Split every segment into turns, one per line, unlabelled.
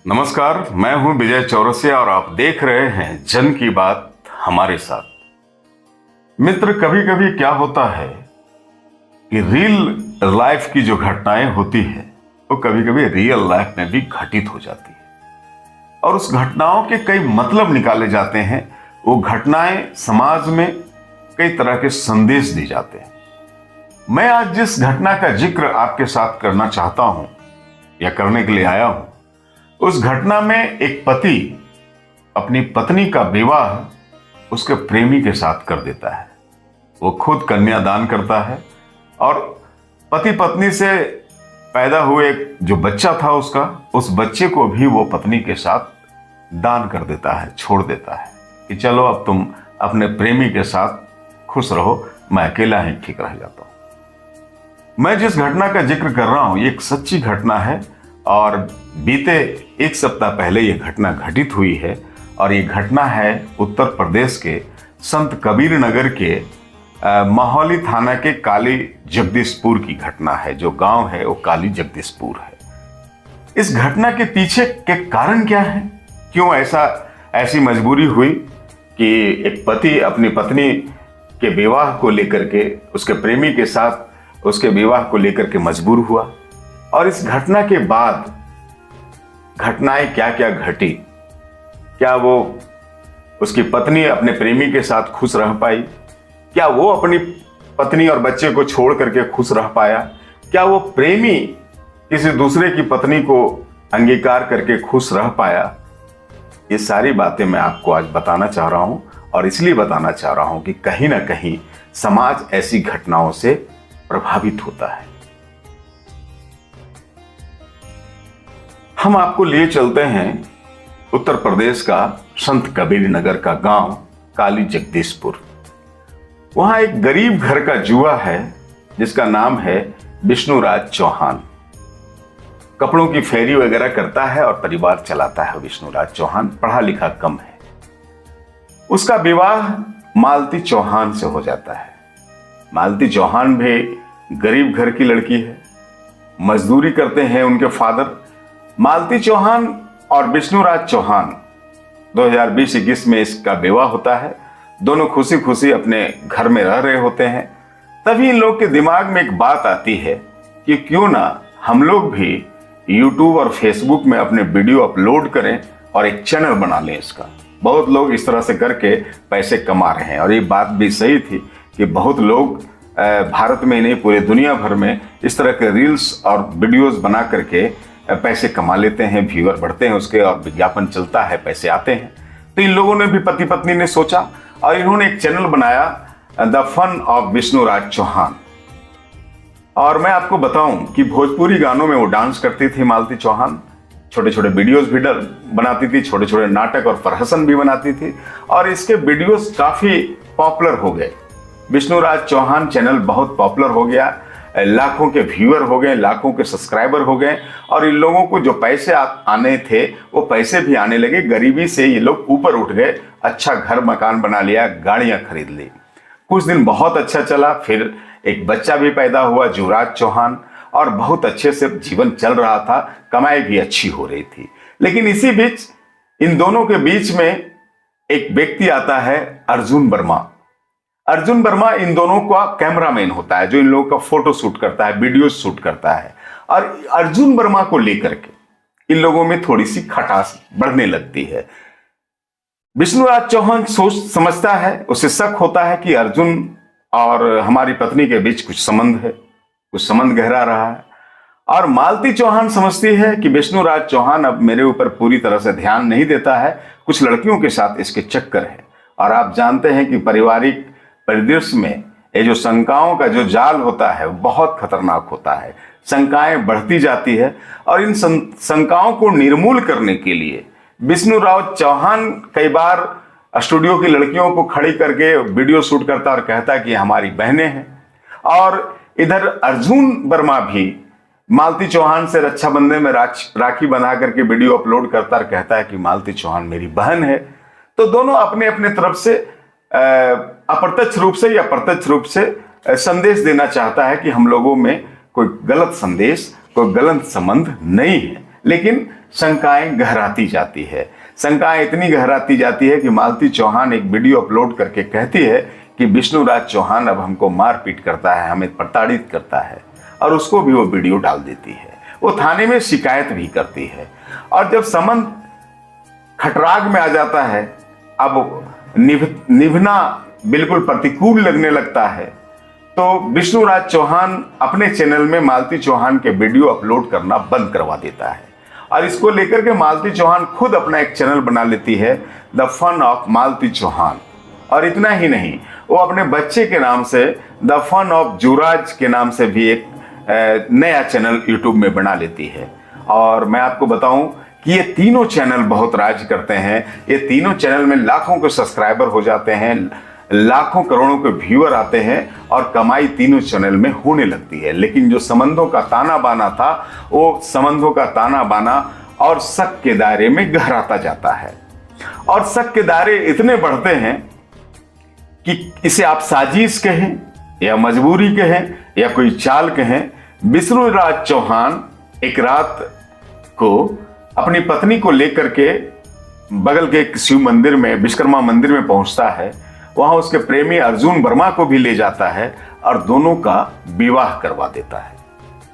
नमस्कार, मैं हूं विजय चौरसिया और आप देख रहे हैं जन की बात हमारे साथ। मित्र, कभी कभी क्या होता है कि रियल लाइफ की जो घटनाएं होती है वो कभी कभी रियल लाइफ में भी घटित हो जाती है और उस घटनाओं के कई मतलब निकाले जाते हैं। वो घटनाएं समाज में कई तरह के संदेश दी जाते हैं। मैं आज जिस घटना का जिक्र आपके साथ करना चाहता हूं या करने के लिए आया हूं, उस घटना में एक पति अपनी पत्नी का विवाह उसके प्रेमी के साथ कर देता है। वो खुद कन्यादान करता है और पति पत्नी से पैदा हुए जो बच्चा था उस बच्चे को भी वो पत्नी के साथ दान कर देता है, छोड़ देता है कि चलो अब तुम अपने प्रेमी के साथ खुश रहो, मैं अकेला ही ठीक रह जाता हूं। मैं जिस घटना का जिक्र कर रहा हूं ये एक सच्ची घटना है और बीते एक सप्ताह पहले यह घटना घटित हुई है और ये घटना है उत्तर प्रदेश के संत कबीर नगर के माहौली थाना के काली जगदीशपुर की घटना है। जो गांव है वो काली जगदीशपुर है। इस घटना के पीछे के कारण क्या है, क्यों ऐसी मजबूरी हुई कि एक पति अपनी पत्नी के विवाह को लेकर के, उसके प्रेमी के साथ उसके विवाह को लेकर के मजबूर हुआ और इस घटना के बाद घटनाएं क्या क्या घटी। क्या वो उसकी पत्नी अपने प्रेमी के साथ खुश रह पाई? क्या वो अपनी पत्नी और बच्चे को छोड़ करके खुश रह पाया? क्या वो प्रेमी किसी दूसरे की पत्नी को अंगीकार करके खुश रह पाया? ये सारी बातें मैं आपको आज बताना चाह रहा हूं और इसलिए बताना चाह रहा हूं कि कहीं ना कहीं समाज ऐसी घटनाओं से प्रभावित होता है। हम आपको लिए चलते हैं उत्तर प्रदेश का संत कबीर नगर का गांव काली जगदीशपुर। वहां एक गरीब घर का जुआ है जिसका नाम है विष्णुराज चौहान। कपड़ों की फेरी वगैरह करता है और परिवार चलाता है। विष्णुराज चौहान पढ़ा लिखा कम है। उसका विवाह मालती चौहान से हो जाता है। मालती चौहान भी गरीब घर की लड़की है, मजदूरी करते हैं उनके फादर। मालती चौहान और विष्णुराज चौहान 2020-21 में इसका विवाह होता है। दोनों खुशी खुशी अपने घर में रह रहे होते हैं। तभी इन लोग के दिमाग में एक बात आती है कि क्यों ना हम लोग भी YouTube और Facebook में अपने वीडियो अपलोड करें और एक चैनल बना लें इसका। बहुत लोग इस तरह से करके पैसे कमा रहे हैं और ये बात भी सही थी कि बहुत लोग भारत में नहीं पूरे दुनिया भर में इस तरह के रील्स और वीडियोस बना करके पैसे कमा लेते हैं, व्यूअर बढ़ते हैं उसके और विज्ञापन चलता है, पैसे आते हैं। तो इन लोगों ने भी पति पत्नी ने सोचा और इन्होंने एक चैनल बनाया the fun of Vishnuraj Chauhan. और मैं आपको बताऊं कि भोजपुरी गानों में वो डांस करती थी मालती चौहान, छोटे छोटे वीडियोस भी बनाती थी, छोटे छोटे नाटक और प्रहसन भी बनाती थी और इसके वीडियोस काफी पॉपुलर हो गए। विष्णुराज चौहान चैनल बहुत पॉपुलर हो गया, लाखों के व्यूअर हो गए, लाखों के सब्सक्राइबर हो गए और इन लोगों को जो पैसे आने थे वो पैसे भी आने लगे। गरीबी से ये लोग ऊपर उठ गए, अच्छा घर मकान बना लिया, गाड़ियां खरीद ली। कुछ दिन बहुत अच्छा चला, फिर एक बच्चा भी पैदा हुआ युवराज चौहान और बहुत अच्छे से जीवन चल रहा था, कमाई भी अच्छी हो रही थी। लेकिन इसी बीच इन दोनों के बीच में एक व्यक्ति आता है, अर्जुन वर्मा। अर्जुन वर्मा इन दोनों का कैमरामैन होता है जो इन लोगों का फोटो शूट करता है, वीडियो शूट करता है। और अर्जुन वर्मा को लेकर के इन लोगों में थोड़ी सी खटास बढ़ने लगती है। विष्णुराज चौहान सोच समझता है, उसे शक होता है कि अर्जुन और हमारी पत्नी के बीच कुछ संबंध है, कुछ संबंध गहरा रहा है। और मालती चौहान समझती है कि विष्णुराज चौहान अब मेरे ऊपर पूरी तरह से ध्यान नहीं देता है, कुछ लड़कियों के साथ इसके चक्कर है। और आप जानते हैं कि पारिवारिक परिदृश्य में ये जो शंकाओं का जो जाल होता है बहुत खतरनाक होता है। शंकाएं बढ़ती जाती है और इन शंकाओं को निर्मूल करने के लिए विष्णुराज चौहान कई बार स्टूडियो की लड़कियों को खड़ी करके वीडियो शूट करता और कहता कि हमारी बहनें हैं। और इधर अर्जुन वर्मा भी मालती चौहान से रक्षाबंधन में राखी बना करके वीडियो अपलोड करता और कहता है कि मालती चौहान मेरी बहन है। तो दोनों अपने अपने तरफ से अप्रत्यक्ष रूप से या प्रत्यक्ष रूप से संदेश देना चाहता है कि हम लोगों में कोई गलत संदेश, कोई गलत संबंध नहीं है। लेकिन शंकाएं गहराती जाती है। शंकाएं इतनी गहराती जाती है कि मालती चौहान एक वीडियो अपलोड करके कहती है कि विष्णुराज चौहान अब हमको मारपीट करता है, हमें प्रताड़ित करता है, और उसको भी वो वीडियो डाल देती है। वो थाने में शिकायत भी करती है। और जब संबंध खटराग में आ जाता है, अब निभना बिल्कुल प्रतिकूल लगने लगता है, तो विष्णुराज चौहान अपने चैनल में मालती चौहान के वीडियो अपलोड करना बंद करवा देता है। और इसको लेकर के मालती चौहान खुद अपना एक चैनल बना लेती है, the fun of Malti Chauhan. और इतना ही नहीं, वो अपने बच्चे के नाम से द फन ऑफ जुराज के नाम से भी एक नया चैनल यूट्यूब में बना लेती है। और मैं आपको बताऊं कि ये तीनों चैनल बहुत राज करते हैं। ये तीनों चैनल में लाखों के सब्सक्राइबर हो जाते हैं, लाखों करोड़ों के व्यूअर आते हैं, और कमाई तीनों चैनल में होने लगती है। लेकिन जो संबंधों का ताना बाना था, वो संबंधों का ताना बाना और शक के दायरे में गहराता जाता है। और शक के दायरे इतने बढ़ते हैं कि इसे आप साजिश कहें या मजबूरी कहें या कोई चाल कहें। विष्णुराज चौहान एक रात को अपनी पत्नी को लेकर के बगल के एक शिव मंदिर में, विश्वकर्मा मंदिर में पहुंचता है। वहां उसके प्रेमी अर्जुन वर्मा को भी ले जाता है और दोनों का विवाह करवा देता है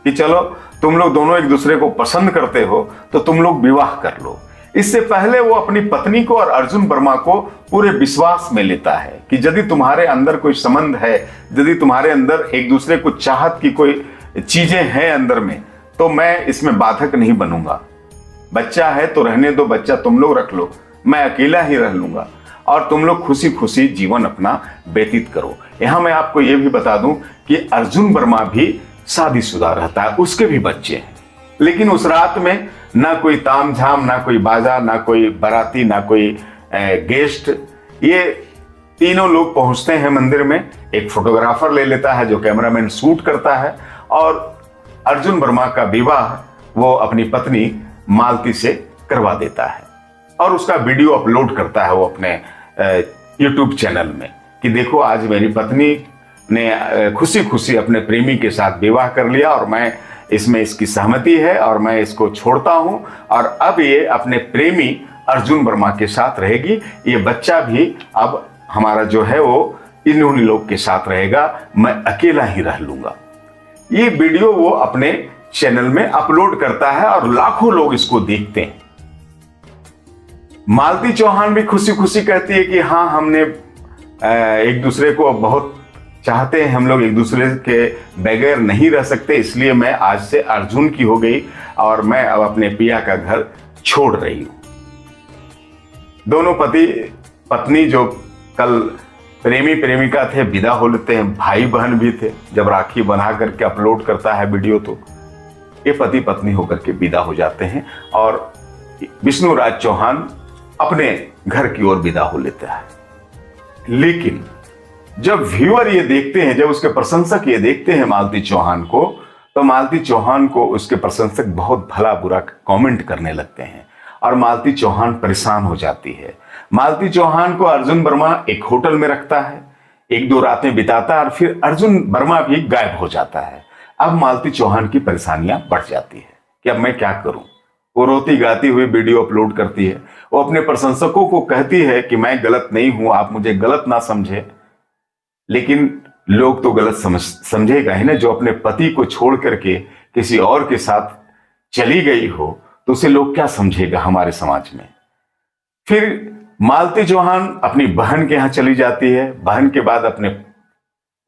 कि चलो तुम लोग दोनों एक दूसरे को पसंद करते हो तो तुम लोग विवाह कर लो। इससे पहले वो अपनी पत्नी को और अर्जुन वर्मा को पूरे विश्वास में लेता है कि यदि तुम्हारे अंदर कोई संबंध है, यदि तुम्हारे अंदर एक दूसरे को चाहत की कोई चीजें हैं अंदर में, तो मैं इसमें बाधक नहीं बनूंगा। बच्चा है तो रहने दो, बच्चा तुम लोग रख लो, मैं अकेला ही रह लूंगा और तुम लोग खुशी खुशी जीवन अपना व्यतीत करो। यहां मैं आपको यह भी बता दूं कि अर्जुन वर्मा भी शादीशुदा रहता है, उसके भी बच्चे हैं। लेकिन उस रात में ना कोई तामझाम, ना कोई बाजा, ना कोई बाराती, ना कोई गेस्ट। ये तीनों लोग पहुंचते हैं मंदिर में। एक फोटोग्राफर ले लेता है जो कैमरामैन शूट करता है, और अर्जुन वर्मा का विवाह वो अपनी पत्नी मालती से करवा देता है और उसका वीडियो अपलोड करता है वो अपने यूट्यूब चैनल में कि देखो आज मेरी पत्नी ने खुशी खुशी अपने प्रेमी के साथ विवाह कर लिया और मैं इसमें इसकी सहमति है और मैं इसको छोड़ता हूं और अब ये अपने प्रेमी अर्जुन वर्मा के साथ रहेगी। ये बच्चा भी अब हमारा जो है वो इन्हीं लोग के साथ रहेगा, मैं अकेला ही रह लूंगा। ये वीडियो वो अपने चैनल में अपलोड करता है और लाखों लोग इसको देखते हैं। मालती चौहान भी खुशी खुशी कहती है कि हाँ, हमने एक दूसरे को बहुत चाहते हैं, हम लोग एक दूसरे के बगैर नहीं रह सकते, इसलिए मैं आज से अर्जुन की हो गई और मैं अब अपने पिया का घर छोड़ रही हूं। दोनों पति पत्नी जो कल प्रेमी प्रेमिका थे विदा हो लेते हैं, भाई बहन भी थे। जब राखी बना करके अपलोड करता है वीडियो तो ये पति पत्नी होकर के विदा हो जाते हैं और विष्णुराज चौहान अपने घर की ओर विदा हो लेता है। लेकिन जब व्यूअर ये देखते हैं, जब उसके प्रशंसक ये देखते हैं मालती चौहान को, तो मालती चौहान को उसके प्रशंसक बहुत भला बुरा कमेंट करने लगते हैं और मालती चौहान परेशान हो जाती है। मालती चौहान को अर्जुन वर्मा एक होटल में रखता है, एक दो रातें बिताता है और फिर अर्जुन वर्मा भी गायब हो जाता है। अब मालती चौहान की परेशानियां बढ़ जाती है कि अब मैं क्या करूं। वो रोती गाती हुई वीडियो अपलोड करती है। वो अपने प्रशंसकों को कहती है कि मैं गलत नहीं हूं, आप मुझे गलत ना समझे। लेकिन लोग तो गलत समझेगा ही ना। जो अपने पति को छोड़ करके किसी और के साथ चली गई हो तो उसे लोग क्या समझेगा हमारे समाज में। फिर मालती चौहान अपनी बहन के यहां चली जाती है, बहन के बाद अपने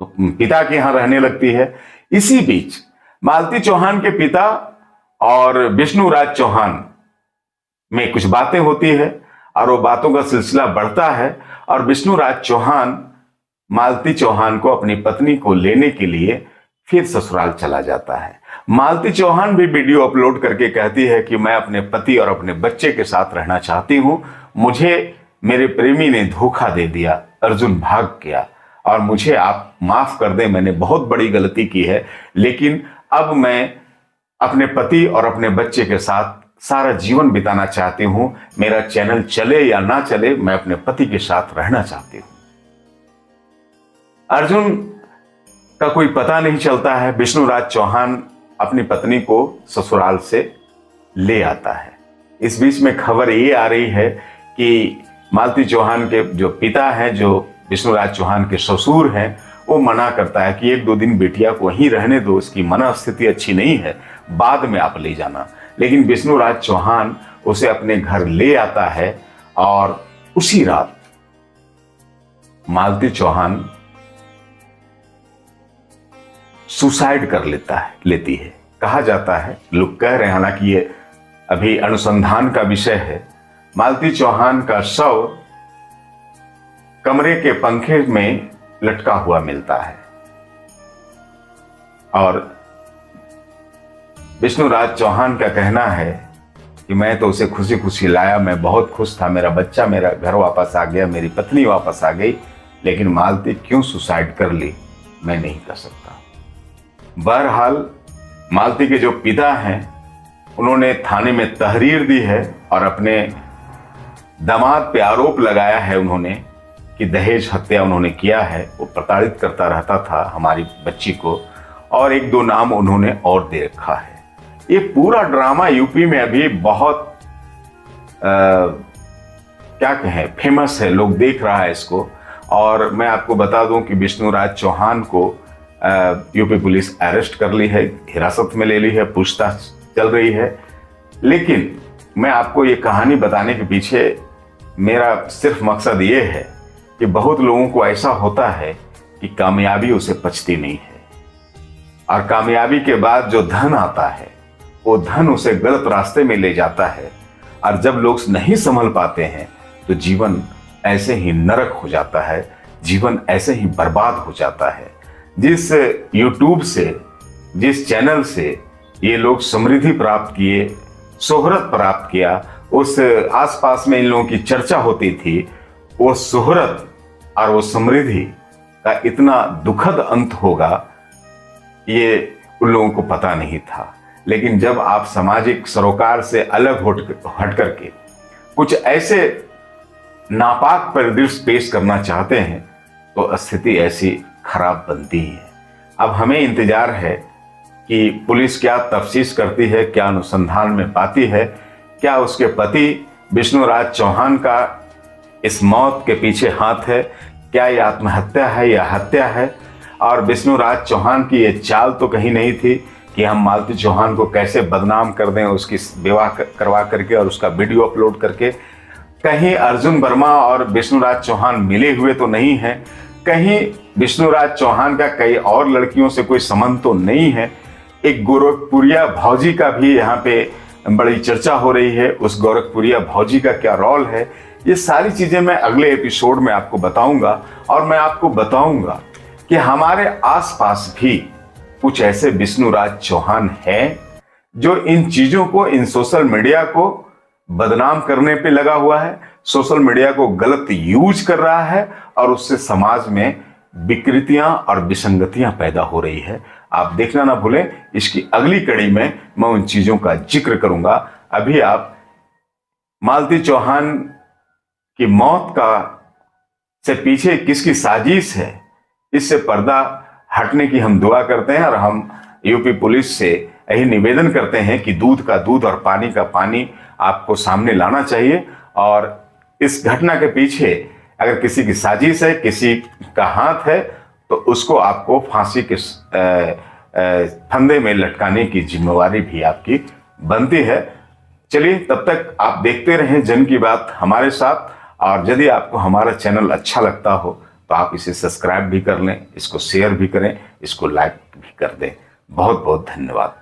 पिता के यहां रहने लगती है। इसी बीच मालती चौहान के पिता और विष्णुराज चौहान में कुछ बातें होती है और वो बातों का सिलसिला बढ़ता है और विष्णुराज चौहान मालती चौहान को अपनी पत्नी को लेने के लिए फिर ससुराल चला जाता है। मालती चौहान भी वीडियो अपलोड करके कहती है कि मैं अपने पति और अपने बच्चे के साथ रहना चाहती हूं, मुझे मेरे प्रेमी ने धोखा दे दिया, अर्जुन भाग गया और मुझे आप माफ कर दें, मैंने बहुत बड़ी गलती की है, लेकिन अब मैं अपने पति और अपने बच्चे के साथ सारा जीवन बिताना चाहती हूं। मेरा चैनल चले या ना चले, मैं अपने पति के साथ रहना चाहती हूं। अर्जुन का कोई पता नहीं चलता है। विष्णुराज चौहान अपनी पत्नी को ससुराल से ले आता है इस बीच में खबर ये आ रही है कि मालती चौहान के जो पिता हैं, जो विष्णुराज चौहान के ससुर हैं, वो मना करता है कि 1-2 दिन बेटिया को वहीं रहने दो, उसकी मनस्थिति अच्छी नहीं है, बाद में आप ले जाना। लेकिन विष्णुराज चौहान उसे अपने घर ले आता है और उसी रात मालती चौहान सुसाइड कर लेती है। कहा जाता है, लोग कह रहे हैं, हालांकि ये अभी अनुसंधान का विषय है, मालती चौहान का शव कमरे के पंखे में लटका हुआ मिलता है और विष्णुराज चौहान का कहना है कि मैं तो उसे खुशी खुशी लाया, मैं बहुत खुश था, मेरा बच्चा मेरा घर वापस आ गया, मेरी पत्नी वापस आ गई, लेकिन मालती क्यों सुसाइड कर ली मैं नहीं कर सकता। बहरहाल मालती के जो पिता हैं उन्होंने थाने में तहरीर दी है और अपने दामाद पे आरोप लगाया है उन्होंने कि दहेज हत्या उन्होंने किया है, वो प्रताड़ित करता रहता था हमारी बच्ची को, और 1-2 नाम उन्होंने और दे रखा है। ये पूरा ड्रामा यूपी में अभी बहुत क्या कहें, फेमस है, लोग देख रहा है इसको। और मैं आपको बता दूं कि विष्णुराज चौहान को यूपी पुलिस अरेस्ट कर ली है, हिरासत में ले ली है, पूछताछ चल रही है। लेकिन मैं आपको ये कहानी बताने के पीछे मेरा सिर्फ मकसद ये है कि बहुत लोगों को ऐसा होता है कि कामयाबी उसे पचती नहीं है, और कामयाबी के बाद जो धन आता है वो धन उसे गलत रास्ते में ले जाता है, और जब लोग नहीं संभल पाते हैं तो जीवन ऐसे ही नरक हो जाता है, जीवन ऐसे ही बर्बाद हो जाता है। जिस यूट्यूब से, जिस चैनल से ये लोग समृद्धि प्राप्त किए, शोहरत प्राप्त किया, उस आसपास में इन लोगों की चर्चा होती थी, वो शोहरत और वो समृद्धि का इतना दुखद अंत होगा ये उन लोगों को पता नहीं था। लेकिन जब आप सामाजिक सरोकार से अलग हट करके कुछ ऐसे नापाक परिदृश्य पेश करना चाहते हैं तो स्थिति ऐसी खराब बनती है। अब हमें इंतजार है कि पुलिस क्या तफ्तीश करती है, क्या अनुसंधान में पाती है, क्या उसके पति विष्णुराज चौहान का इस मौत के पीछे हाथ है, क्या ये आत्महत्या है या हत्या है। और विष्णुराज चौहान की ये चाल तो कहीं नहीं थी कि हम मालती चौहान को कैसे बदनाम कर दें, उसकी विवाह करवा करके और उसका वीडियो अपलोड करके। कहीं अर्जुन वर्मा और विष्णुराज चौहान मिले हुए तो नहीं है, कहीं विष्णुराज चौहान का कई और लड़कियों से कोई संबंध तो नहीं है। एक गोरखपुरिया भौजी का भी यहाँ पे बड़ी चर्चा हो रही है, उस गोरखपुरिया भौजी का क्या रोल है, ये सारी चीजें मैं अगले एपिसोड में आपको बताऊंगा। और मैं आपको बताऊंगा कि हमारे आसपास भी कुछ ऐसे विष्णुराज चौहान हैं जो इन चीजों को, इन सोशल मीडिया को बदनाम करने पे लगा हुआ है, सोशल मीडिया को गलत यूज कर रहा है, और उससे समाज में विकृतियां और विसंगतियां पैदा हो रही है। आप देखना ना भूलें, इसकी अगली कड़ी में मैं उन चीजों का जिक्र करूंगा। अभी आप मालती चौहान की मौत का से पीछे किसकी साजिश है, इससे पर्दा हटने की हम दुआ करते हैं। और हम यूपी पुलिस से यही निवेदन करते हैं कि दूध का दूध और पानी का पानी आपको सामने लाना चाहिए। और इस घटना के पीछे अगर किसी की साजिश है, किसी का हाथ है, तो उसको आपको फांसी के फंदे में लटकाने की जिम्मेवारी भी आपकी बनती है। चलिए, तब तक आप देखते रहें जन की बात हमारे साथ। और यदि आपको हमारा चैनल अच्छा लगता हो तो आप इसे सब्सक्राइब भी कर लें, इसको शेयर भी करें, इसको लाइक भी कर दें। बहुत बहुत धन्यवाद।